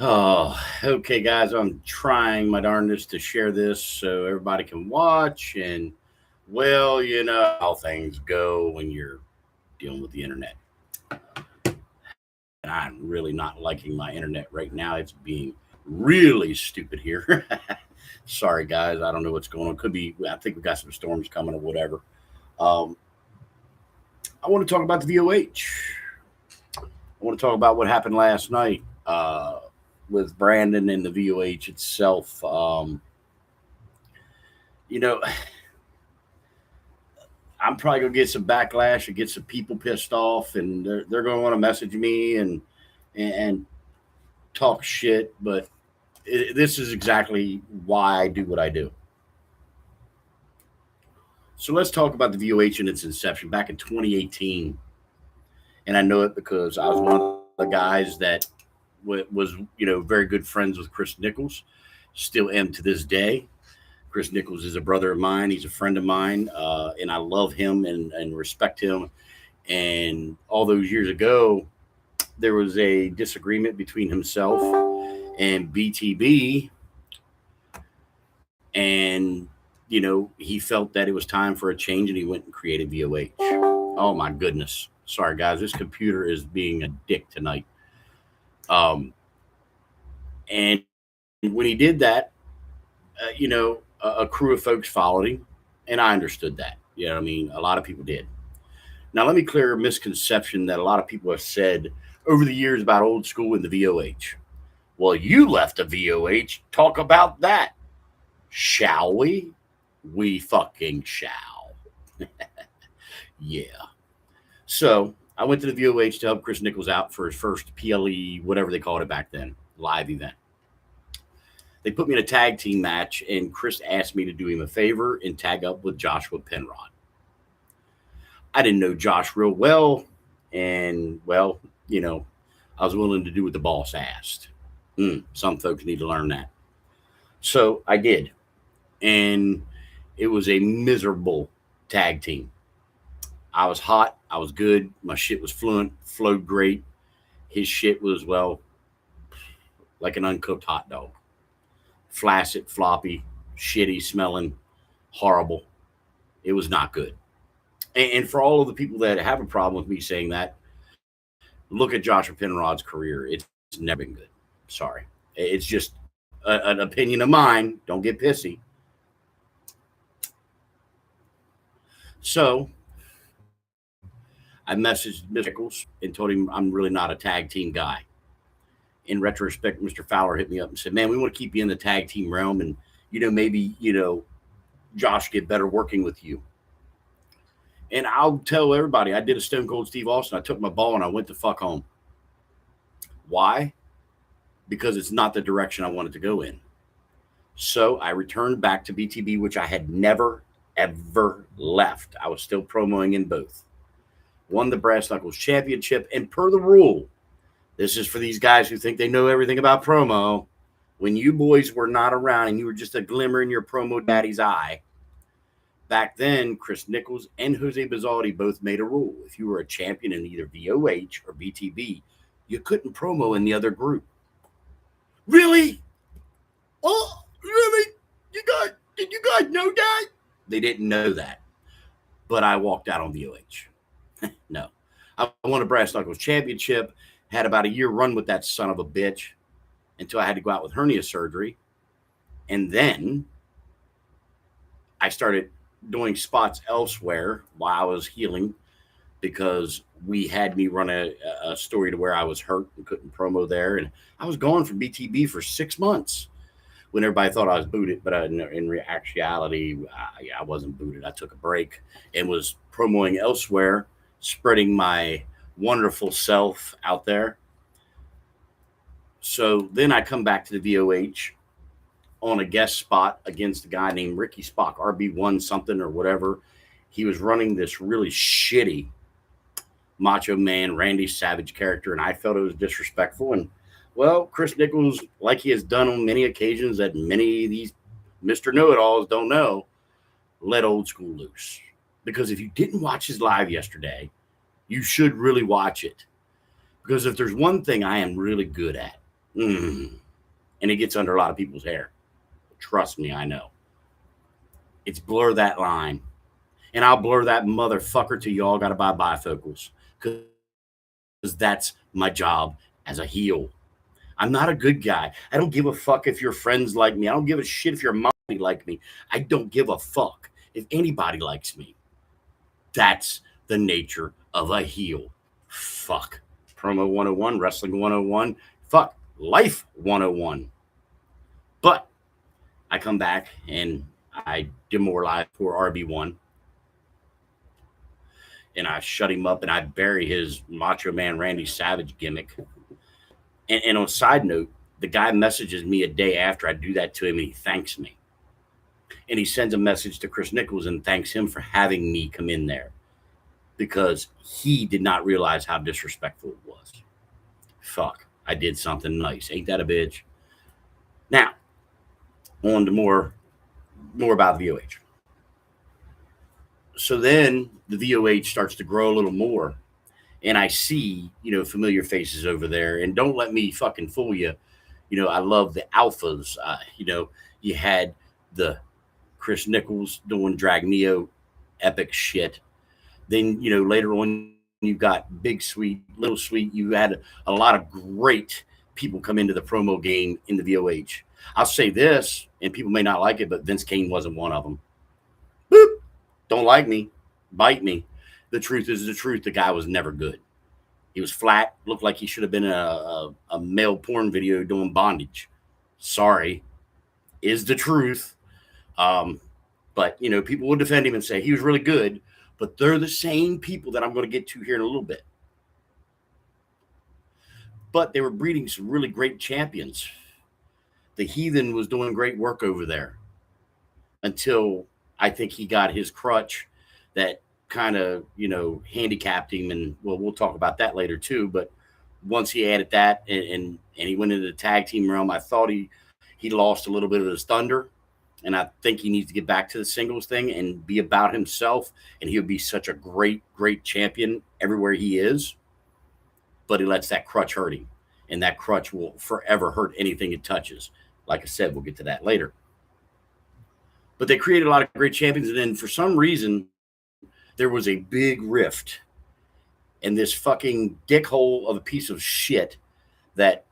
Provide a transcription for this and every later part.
Oh, okay, guys. I'm trying my darndest to share this so everybody can watch. And, well, you know how things go when you're dealing with the internet. And I'm really not liking my internet right now. It's being really stupid here. Sorry, guys. I don't know what's going on. Could be, I think we got some storms coming or whatever. Um, I want to talk about the VOH. I want to talk about what happened last night with Brandon and the VOH itself. You know, I'm probably gonna get some backlash and get some people pissed off, and they're gonna want to message me and talk shit. But this is exactly why I do what I do. So let's talk about the VOH and its inception back in 2018, and I know it because I was one of the guys that was very good friends with Chris Nichols, still am to this day. Chris Nichols is a brother of mine. He's a friend of mine, and I love him and respect him. And all those years ago, there was a disagreement between himself and BTB, and he felt that it was time for a change, and he went and created VOH. Oh my goodness! Sorry guys, this computer is being a dick tonight. And when he did that, a crew of folks followed him, and I understood that. You know what I mean? A lot of people did. Now, let me clear a misconception that a lot of people have said over the years about old school and the VOH. Well, you left the VOH. Talk about that. Shall we? We fucking shall. Yeah. So I went to the VOH to help Chris Nichols out for his first PLE, whatever they called it back then, live event. They put me in a tag team match, and Chris asked me to do him a favor and tag up with Joshua Penrod. I didn't know Josh real well, and well, I was willing to do what the boss asked. Some folks need to learn that. So I did, and it was a miserable tag team. I was hot, I was good, my shit was fluent, flowed great. His shit was, well, like an uncooked hot dog. Flaccid, floppy, shitty smelling, horrible. It was not good. And for all of the people that have a problem with me saying that, look at Joshua Penrod's career. It's never been good. Sorry. It's just an opinion of mine. Don't get pissy. So I messaged Mr. Nichols and told him I'm really not a tag team guy. In retrospect, Mr. Fowler hit me up and said, "Man, we want to keep you in the tag team realm, and maybe Josh get better working with you." And I'll tell everybody, I did a Stone Cold Steve Austin. I took my ball and I went to fuck home. Why? Because it's not the direction I wanted to go in. So I returned back to BTB, which I had never, ever left. I was still promoting in both. Won the Brass Knuckles Championship, and per the rule, this is for these guys who think they know everything about promo. When you boys were not around and you were just a glimmer in your promo daddy's eye, back then, Chris Nichols and Jose Bizzardi both made a rule. If you were a champion in either VOH or BTB, you couldn't promo in the other group. Really? Oh, really? Did you guys know that? They didn't know that. But I walked out on VOH. No. I won a Brass Knuckles Championship, had about a year run with that son of a bitch until I had to go out with hernia surgery. And then I started doing spots elsewhere while I was healing because we had me run a story to where I was hurt and couldn't promo there. And I was gone from BTB for 6 months when everybody thought I was booted. But in actuality, I wasn't booted. I took a break and was promoing elsewhere, spreading my wonderful self out there. So then I come back to the VOH on a guest spot against a guy named Ricky Spock, RB1 something or whatever. He was running this really shitty Macho Man, Randy Savage character, and I felt it was disrespectful. And, well, Chris Nichols, like he has done on many occasions that many of these Mr. Know-It-Alls don't know, let old school loose. Because if you didn't watch his live yesterday, you should really watch it. Because if there's one thing I am really good at, And it gets under a lot of people's hair. Trust me, I know. It's blur that line. And I'll blur that motherfucker till y'all got to buy bifocals. Because that's my job as a heel. I'm not a good guy. I don't give a fuck if your friends like me. I don't give a shit if your mom like me. I don't give a fuck if anybody likes me. That's the nature of a heel. Fuck. Promo 101, Wrestling 101. Fuck. Life 101. But I come back and I demoralize poor RB1 and I shut him up and I bury his Macho Man Randy Savage gimmick. And on a side note, the guy messages me a day after I do that to him and he thanks me. And he sends a message to Chris Nichols and thanks him for having me come in there because he did not realize how disrespectful it was. Fuck, I did something nice. Ain't that a bitch? Now, on to more about VOH. So then the VOH starts to grow a little more, and I see, familiar faces over there. And don't let me fucking fool you. I love the alphas. You had the Chris Nichols doing Drag Neo epic shit. Then, later on, you got Big Sweet, Little Sweet. You had a lot of great people come into the promo game in the VOH. I'll say this, and people may not like it, but Vince Kane wasn't one of them. Boop. Don't like me. Bite me. The truth is the truth. The guy was never good. He was flat, looked like he should have been in a male porn video doing bondage. Sorry, is the truth. Um, but, people will defend him and say he was really good, but they're the same people that I'm going to get to here in a little bit. But they were breeding some really great champions. The Heathen was doing great work over there until I think he got his crutch that kind of, handicapped him. And well, we'll talk about that later too. But once he added that and he went into the tag team realm, I thought he lost a little bit of his thunder. And I think he needs to get back to the singles thing and be about himself. And he'll be such a great, great champion everywhere he is. But he lets that crutch hurt him. And that crutch will forever hurt anything it touches. Like I said, we'll get to that later. But they created a lot of great champions. And then for some reason, there was a big rift. And this fucking dickhole of a piece of shit that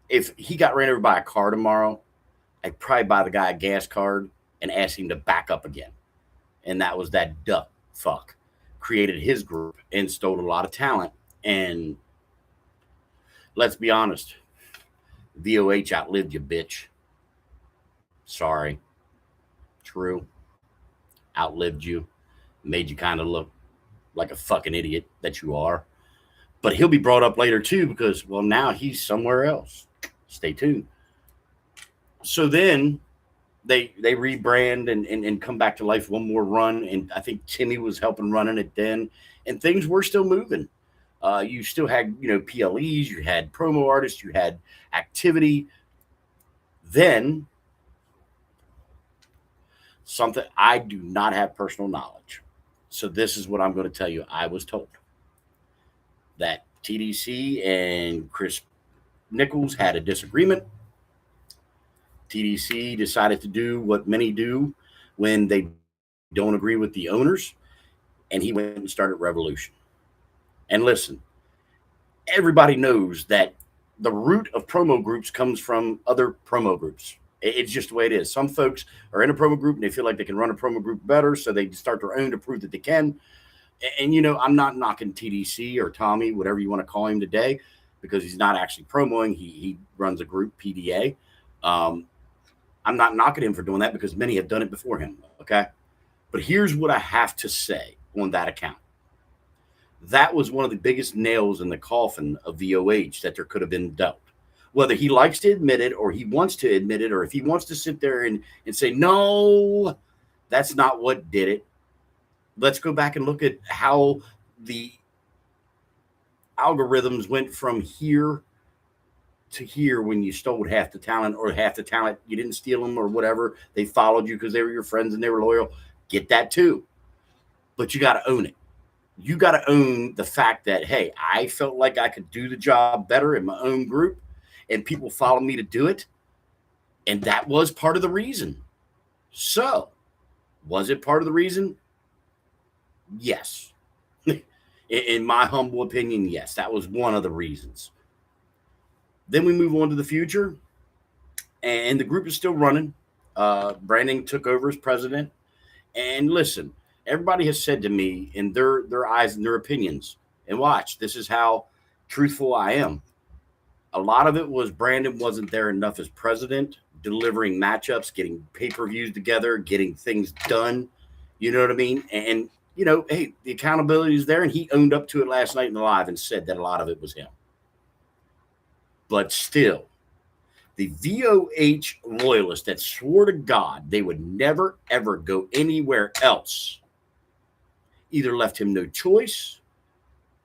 if he got ran over by a car tomorrow, I'd probably buy the guy a gas card and ask him to back up again. And that was that duck fuck. Created his group and stole a lot of talent. And let's be honest, VOH outlived you, bitch. Sorry. True. Outlived you. Made you kind of look like a fucking idiot that you are. But he'll be brought up later too because, well, now he's somewhere else. Stay tuned. So then they rebrand and come back to life one more run. And I think Timmy was helping running it then. And things were still moving. You still had, PLEs, you had promo artists, you had activity. Then something I do not have personal knowledge. So this is what I'm going to tell you. I was told that TDC and Chris Nichols had a disagreement. TDC decided to do what many do when they don't agree with the owners, and he went and started Revolution. And listen, everybody knows that the root of promo groups comes from other promo groups. It's just the way it is. Some folks are in a promo group and they feel like they can run a promo group better, so they start their own to prove that they can. And, I'm not knocking TDC or Tommy, whatever you want to call him today, because he's not actually promoing. He runs a group, PDA. I'm not knocking him for doing that because many have done it before him, okay? But here's what I have to say on that account. That was one of the biggest nails in the coffin of VOH that there could have been dealt. Whether he likes to admit it or he wants to admit it, or if he wants to sit there and say, no, that's not what did it. Let's go back and look at how the algorithms went from here to here when you stole half the talent, or half the talent you didn't steal them or whatever. They followed you because they were your friends and they were loyal. Get that too. But you got to own it. You got to own the fact that, hey, I felt like I could do the job better in my own group. and people followed me to do it. And that was part of the reason. So, was it part of the reason? Yes. In my humble opinion, yes, that was one of the reasons. Then we move on to the future, and the group is still running. Brandon took over as president. And listen, everybody has said to me in their eyes and their opinions, and watch, this is how truthful I am. A lot of it was Brandon wasn't there enough as president, delivering matchups, getting pay-per-views together, getting things done. You know what I mean? And hey, the accountability is there, and he owned up to it last night in the live and said that a lot of it was him. But still, the VOH loyalists that swore to God they would never, ever go anywhere else either left him no choice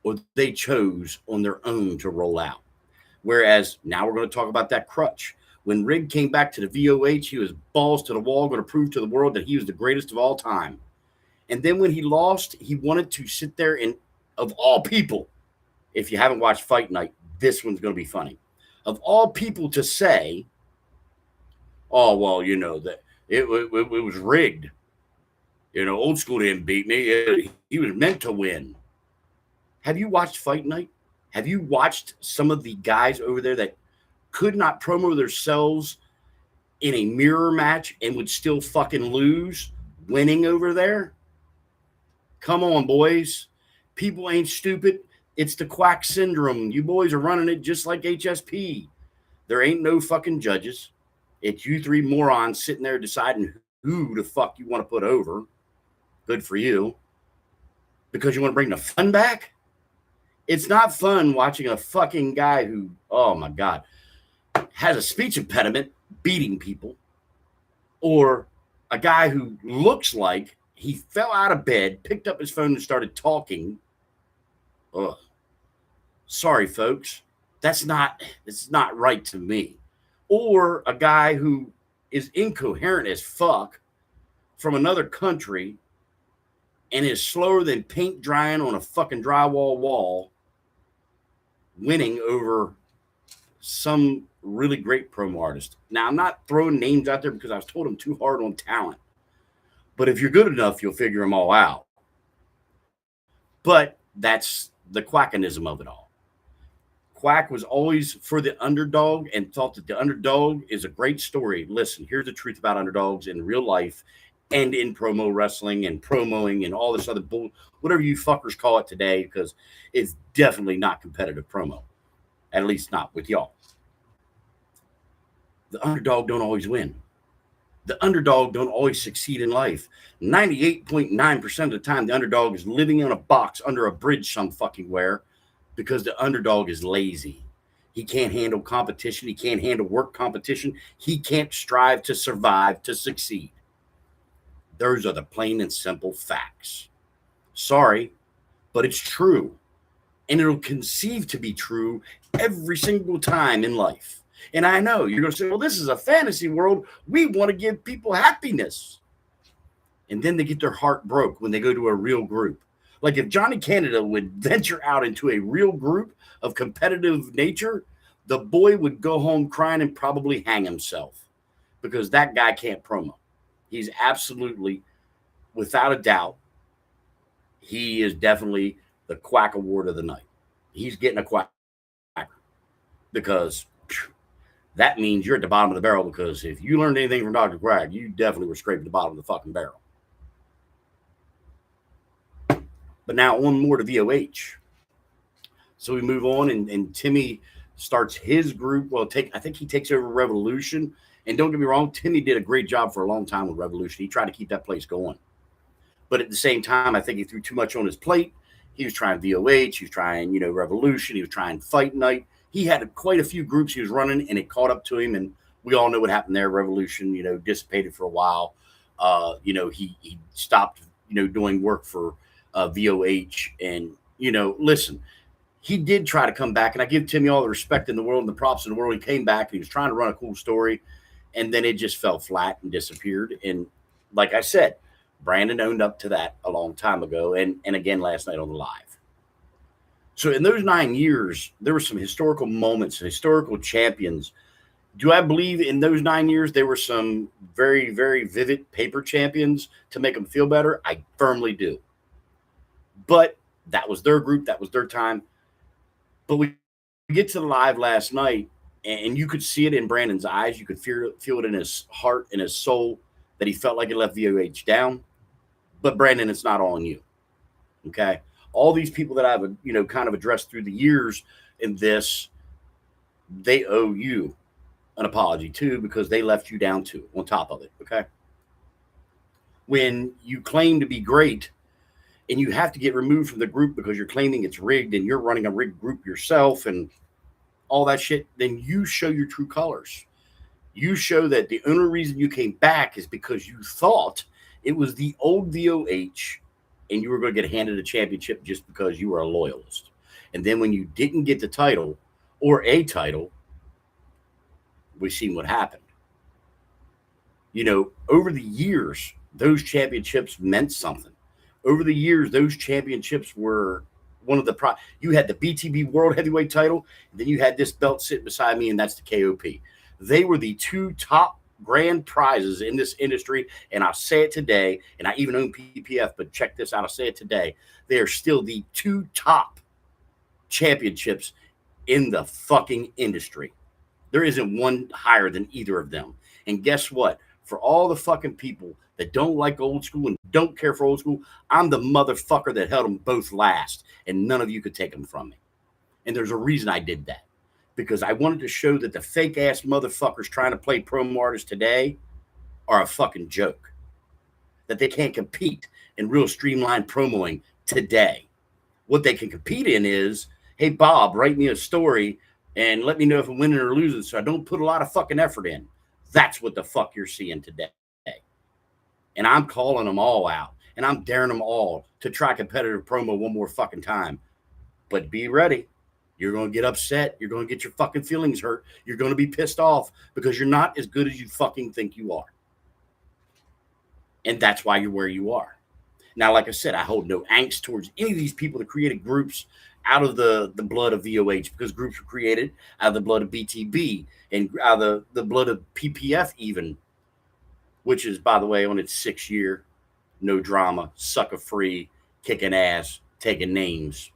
or they chose on their own to roll out. Whereas now we're going to talk about that crutch. When Rig came back to the VOH, he was balls to the wall, going to prove to the world that he was the greatest of all time. And then when he lost, he wanted to sit there and, of all people, if you haven't watched Fight Night, this one's going to be funny. Of all people to say, oh, well, that it was rigged. Old school didn't beat me. He was meant to win. Have you watched Fight Night? Have you watched some of the guys over there that could not promo themselves in a mirror match and would still fucking lose winning over there? Come on, boys. People ain't stupid. It's the quack syndrome. You boys are running it just like HSP. There ain't no fucking judges. It's you three morons sitting there deciding who the fuck you want to put over. Good for you. Because you want to bring the fun back? It's not fun watching a fucking guy who, oh my God, has a speech impediment beating people, or a guy who looks like he fell out of bed, picked up his phone and started talking. Ugh. Sorry, folks. It's not right to me. Or a guy who is incoherent as fuck from another country and is slower than paint drying on a fucking drywall wall, winning over some really great promo artist. Now, I'm not throwing names out there because I was told I'm too hard on talent. But if you're good enough, you'll figure them all out. But that's the quackinism of it all. Quack was always for the underdog and thought that the underdog is a great story. Listen, here's the truth about underdogs in real life and in promo wrestling and promoing and all this other bull, whatever you fuckers call it today, because it's definitely not competitive promo, at least not with y'all. The underdog don't always win. The underdog don't always succeed in life. 98.9% of the time, the underdog is living in a box under a bridge some fucking where because the underdog is lazy. He can't handle competition. He can't handle work competition. He can't strive to survive, to succeed. Those are the plain and simple facts. Sorry, but it's true. And it'll conceive to be true every single time in life. And I know you're going to say, well, this is a fantasy world. We want to give people happiness. And then they get their heart broke when they go to a real group. Like if Johnny Canada would venture out into a real group of competitive nature, the boy would go home crying and probably hang himself because that guy can't promo. He's absolutely, without a doubt, he is definitely the Quack Award of the night. He's getting a quack because that means you're at the bottom of the barrel, because if you learned anything from Dr. Quack, you definitely were scraping the bottom of the fucking barrel. But now on more to VOH. So we move on, and Timmy starts his group. Well, I think he takes over Revolution. And don't get me wrong, Timmy did a great job for a long time with Revolution. He tried to keep that place going. But at the same time, I think he threw too much on his plate. He was trying VOH. He was trying, Revolution. He was trying Fight Night. He had quite a few groups he was running, and it caught up to him. And we all know what happened there. Revolution, dissipated for a while. He stopped, doing work for VOH. And, listen, he did try to come back. And I give Timmy all the respect in the world and the props in the world. He came back. He was trying to run a cool story. And then it just fell flat and disappeared. And like I said, Brandon owned up to that a long time ago. And again, last night on the live. So in those 9 years, there were some historical moments, historical champions. Do I believe in those 9 years there were some very, very vivid paper champions to make them feel better? I firmly do. But that was their group, that was their time. But we get to the live last night, and you could see it in Brandon's eyes. You could feel it in his heart, in his soul, that he felt like it left VOH down. But Brandon, it's not all on you. Okay, all these people that I've kind of addressed through the years in this, they owe you an apology too, because they left you down too. On top of it, okay. When you claim to be great, and you have to get removed from the group because you're claiming it's rigged, and you're running a rigged group yourself, and all that shit, then you show your true colors. You show that the only reason you came back is because you thought it was the old VOH and you were going to get handed a championship just because you were a loyalist. And then when you didn't get the title or a title, we've seen what happened. Over the years, those championships meant something. Over the years, those championships were one of the you had the BTB World Heavyweight title, and then you had this belt sitting beside me, and that's the KOP. They were the two top grand prizes in this industry, and I'll say it today, and I even own PPF, but check this out, I'll say it today. They are still the two top championships in the fucking industry. There isn't one higher than either of them. And guess what? For all the fucking people that don't like old school and don't care for old school, I'm the motherfucker that held them both last, and none of you could take them from me. And there's a reason I did that, because I wanted to show that the fake ass motherfuckers trying to play promo artists today are a fucking joke, that they can't compete in real streamlined promoing today. What they can compete in is, hey, Bob, write me a story and let me know if I'm winning or losing, so I don't put a lot of fucking effort in. That's what the fuck you're seeing today. And I'm calling them all out, and I'm daring them all to try competitive promo one more fucking time. But be ready. You're going to get upset. You're going to get your fucking feelings hurt. You're going to be pissed off because you're not as good as you fucking think you are. And that's why you're where you are. Now, like I said, I hold no angst towards any of these people that created groups out of the blood of VOH, because groups were created out of the blood of BTB and out of the blood of PPF even, which is, by the way, on its 6th year. No drama, sucker free, kicking ass, taking names.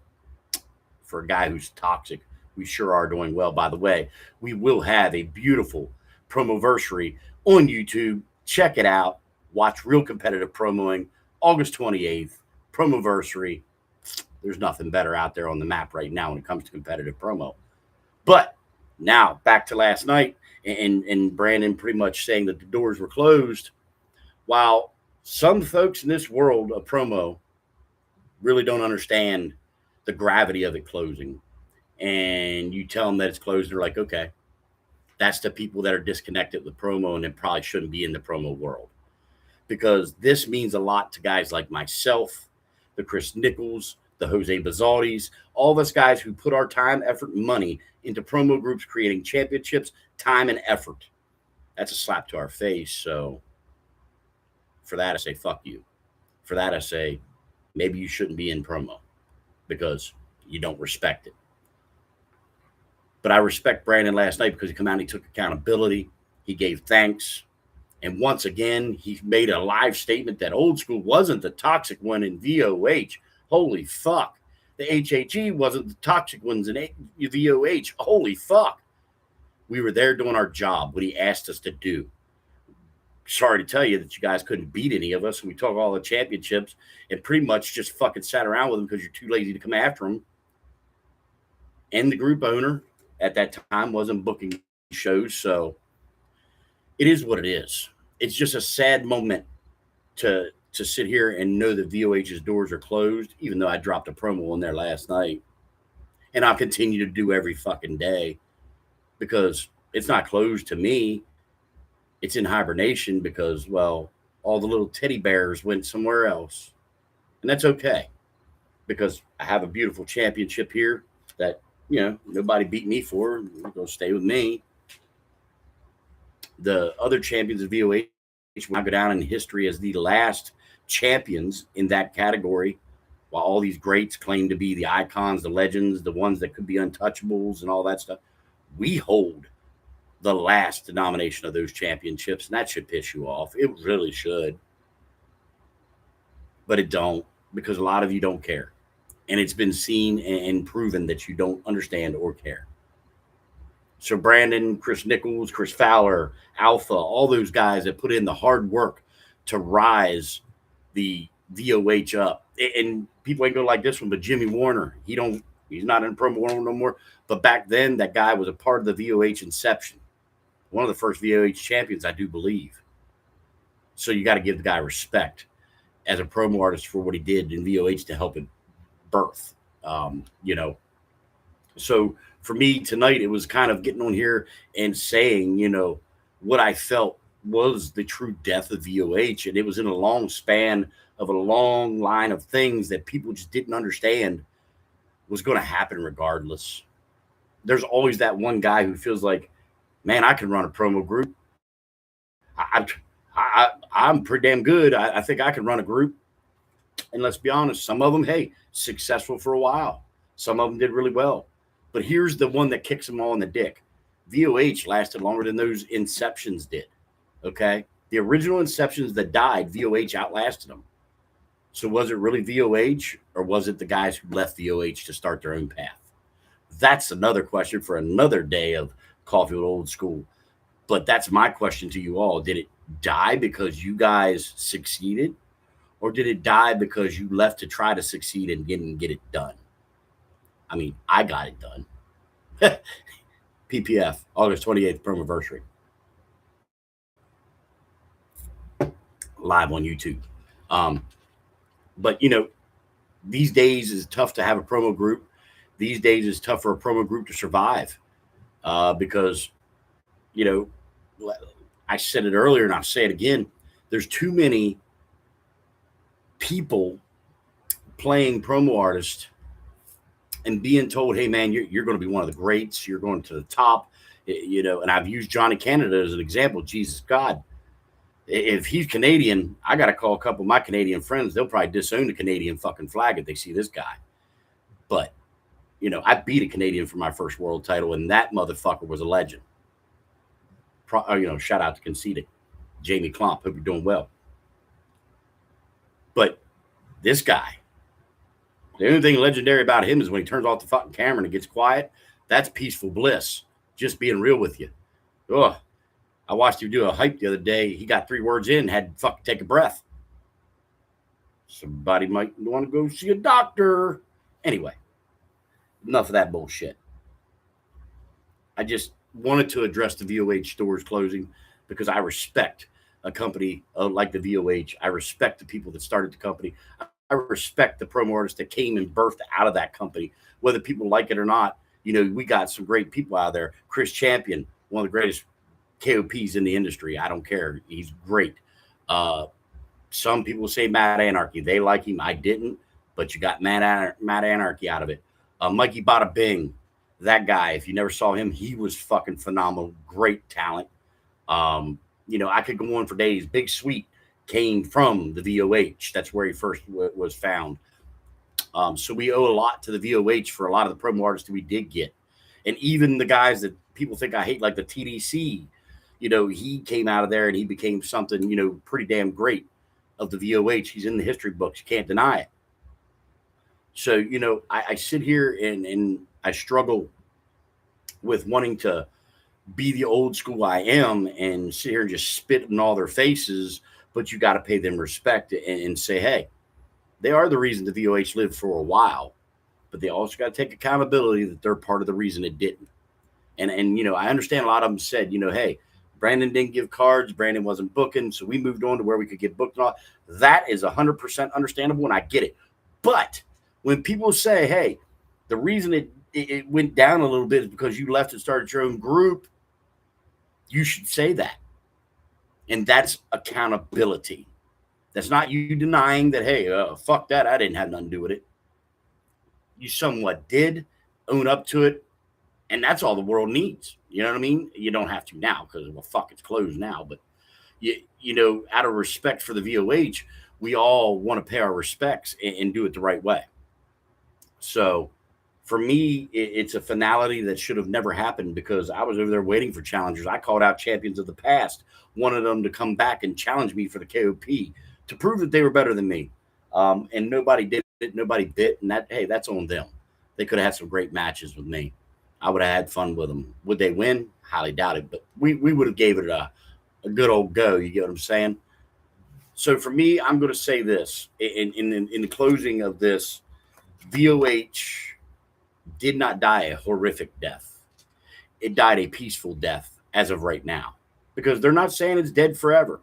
For a guy who's toxic, we sure are doing well. By the way, we will have a beautiful promoversary on YouTube. Check it out. Watch real competitive promoing. August 28th, promoversary. There's nothing better out there on the map right now when it comes to competitive promo. But now back to last night, and Brandon pretty much saying that the doors were closed. While some folks in this world of promo really don't understand the gravity of it closing, and you tell them that it's closed, they're like, okay, that's the people that are disconnected with promo and that probably shouldn't be in the promo world, because this means a lot to guys like myself, the Chris Nichols, the Jose Bazaldis, all of us guys who put our time, effort, and money into promo groups, creating championships, time and effort. That's a slap to our face. So for that, I say, fuck you. For that, I say, maybe you shouldn't be in promo because you don't respect it. But I respect Brandon last night because he came out and he took accountability. He gave thanks. And once again, he made a live statement that old school wasn't the toxic one in VOH. Holy fuck. The HHE wasn't the toxic ones in VOH. Holy fuck. We were there doing our job, what he asked us to do. Sorry to tell you that you guys couldn't beat any of us. We took all the championships and pretty much just fucking sat around with them because you're too lazy to come after them. And the group owner at that time wasn't booking shows. So it is what it is. It's just a sad moment to sit here and know that VOH's doors are closed, even though I dropped a promo on there last night. And I'll continue to do every fucking day because it's not closed to me. It's in hibernation because, well, all the little teddy bears went somewhere else. And that's okay because I have a beautiful championship here that, nobody beat me for. They're going to stay with me. The other champions of VOH will go down in history as the last champions in that category while all these greats claim to be the icons, the legends, the ones that could be untouchables and all that stuff, we hold the last denomination of those championships, and that should piss you off. It really should. But it don't, because a lot of you don't care. And it's been seen and proven that you don't understand or care. So Brandon, Chris Nichols, Chris Fowler, Alpha, all those guys that put in the hard work to rise the VOH up. And people ain't go like this one, but Jimmy Warner, he's not in promo world no more. But back then, that guy was a part of the VOH inception. One of the first VOH champions, I do believe. So you got to give the guy respect as a promo artist for what he did in VOH to help it birth. So for me tonight, it was kind of getting on here and saying, what I felt was the true death of VOH. And it was in a long span of a long line of things that people just didn't understand was going to happen regardless. There's always that one guy who feels like, man, I can run a promo group. I'm pretty damn good. I think I can run a group. And let's be honest, some of them, hey, successful for a while. Some of them did really well. But here's the one that kicks them all in the dick. VOH lasted longer than those inceptions did. Okay? The original inceptions that died, VOH outlasted them. So was it really VOH, or was it the guys who left VOH to start their own path? That's another question for another day of Coffee with Old School. But that's my question to you all. Did it die because you guys succeeded? Or did it die because you left to try to succeed and didn't get it done? I mean, I got it done. PPF, August 28th, promoversary. Live on YouTube. But, these days is tough to have a promo group. These days is tough for a promo group to survive because, I said it earlier and I'll say it again. There's too many people playing promo artists and being told, hey, man, you're going to be one of the greats. You're going to the top, and I've used Johnny Canada as an example. Jesus God. If he's Canadian, I got to call a couple of my Canadian friends. They'll probably disown the Canadian fucking flag if they see this guy. But, I beat a Canadian for my first world title, and that motherfucker was a legend. Shout out to Conceited. Jamie Klomp. Hope you're doing well. But this guy, the only thing legendary about him is when he turns off the fucking camera and gets quiet. That's peaceful bliss. Just being real with you. Ugh. I watched him do a hype the other day. He got 3 words in, had to fucking take a breath. Somebody might want to go see a doctor. Anyway, enough of that bullshit. I just wanted to address the VOH stores closing because I respect a company like the VOH. I respect the people that started the company. I respect the promo artists that came and birthed out of that company, whether people like it or not. We got some great people out there. Chris Champion, one of the greatest KOPs in the industry. I don't care. He's great. Some people say Mad Anarchy. They like him. I didn't, but you got Mad Anarchy out of it. Mikey Bada Bing, that guy, if you never saw him, he was fucking phenomenal. Great talent. I could go on for days. Big Sweet came from the VOH. That's where he first was found. So we owe a lot to the VOH for a lot of the promo artists that we did get. And even the guys that people think I hate, like the TDC, he came out of there and he became something, pretty damn great of the VOH. He's in the history books. You can't deny it. So, I sit here and I struggle with wanting to be the old school I am and sit here and just spit in all their faces, but you got to pay them respect and say, hey, they are the reason the VOH lived for a while, but they also got to take accountability that they're part of the reason it didn't. And I understand a lot of them said, hey, Brandon didn't give cards. Brandon wasn't booking. So we moved on to where we could get booked and all. That is 100% understandable. And I get it. But when people say, hey, the reason it went down a little bit is because you left and started your own group, you should say that. And that's accountability. That's not you denying that, hey, fuck that. I didn't have nothing to do with it. You somewhat did own up to it. And that's all the world needs. You know what I mean? You don't have to now because, well, fuck, it's closed now. But, out of respect for the VOH, we all want to pay our respects and do it the right way. So for me, it's a finality that should have never happened because I was over there waiting for challengers. I called out champions of the past, wanted them to come back and challenge me for the KOP to prove that they were better than me. And nobody did it, nobody bit, and hey, that's on them. They could have had some great matches with me. I would have had fun with them. Would they win? Highly doubted, but we would have gave it a good old go. You get what I'm saying? So for me, I'm going to say this in the closing of this: VOH did not die a horrific death. It died a peaceful death as of right now, because they're not saying it's dead forever,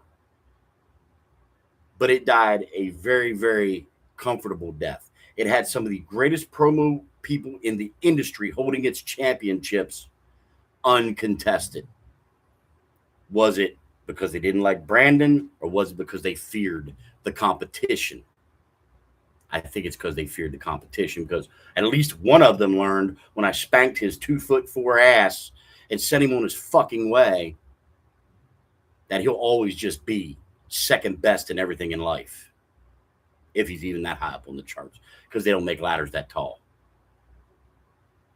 but it died a very, very comfortable death. It had some of the greatest promo people in the industry holding its championships uncontested. Was it because they didn't like Brandon, or was it because they feared the competition? I think it's because they feared the competition, because at least one of them learned when I spanked his 2'4" ass and sent him on his fucking way that he'll always just be second best in everything in life, if he's even that high up on the charts, because they don't make ladders that tall.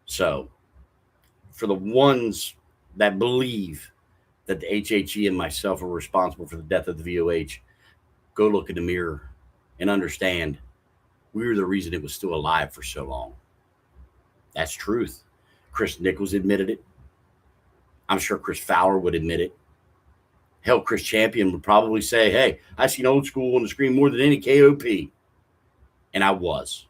So for the ones that believe that the HHE and myself are responsible for the death of the VOH, go look in the mirror and understand we were the reason it was still alive for so long. That's truth. Chris Nichols admitted it. I'm sure Chris Fowler would admit it. Hell, Chris Champion would probably say, hey, I seen Old School on the screen more than any KOP. And I was,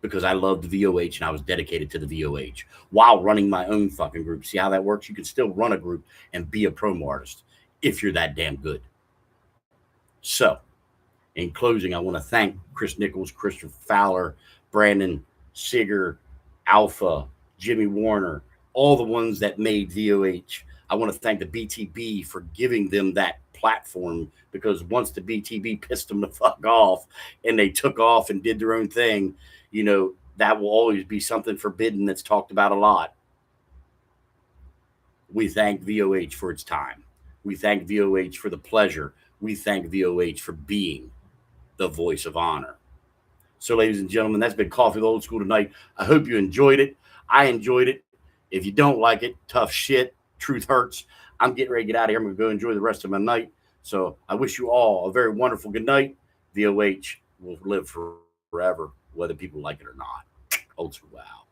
because I loved the VOH and I was dedicated to the VOH while running my own fucking group. See how that works? You can still run a group and be a promo artist if you're that damn good. So, in closing, I want to thank Chris Nichols, Christopher Fowler, Brandon Sigger, Alpha, Jimmy Warner, all the ones that made VOH. I want to thank the BTB for giving them that platform, because once the BTB pissed them the fuck off and they took off and did their own thing, that will always be something forbidden that's talked about a lot. We thank VOH for its time. We thank VOH for the pleasure. We thank VOH for being the voice of honor. So, ladies and gentlemen, that's been Coffee with Old School tonight. I hope you enjoyed it. I enjoyed it. If you don't like it, tough shit. Truth hurts. I'm getting ready to get out of here. I'm going to go enjoy the rest of my night. So I wish you all a very wonderful good night. VOH will live forever, whether people like it or not. Old School out.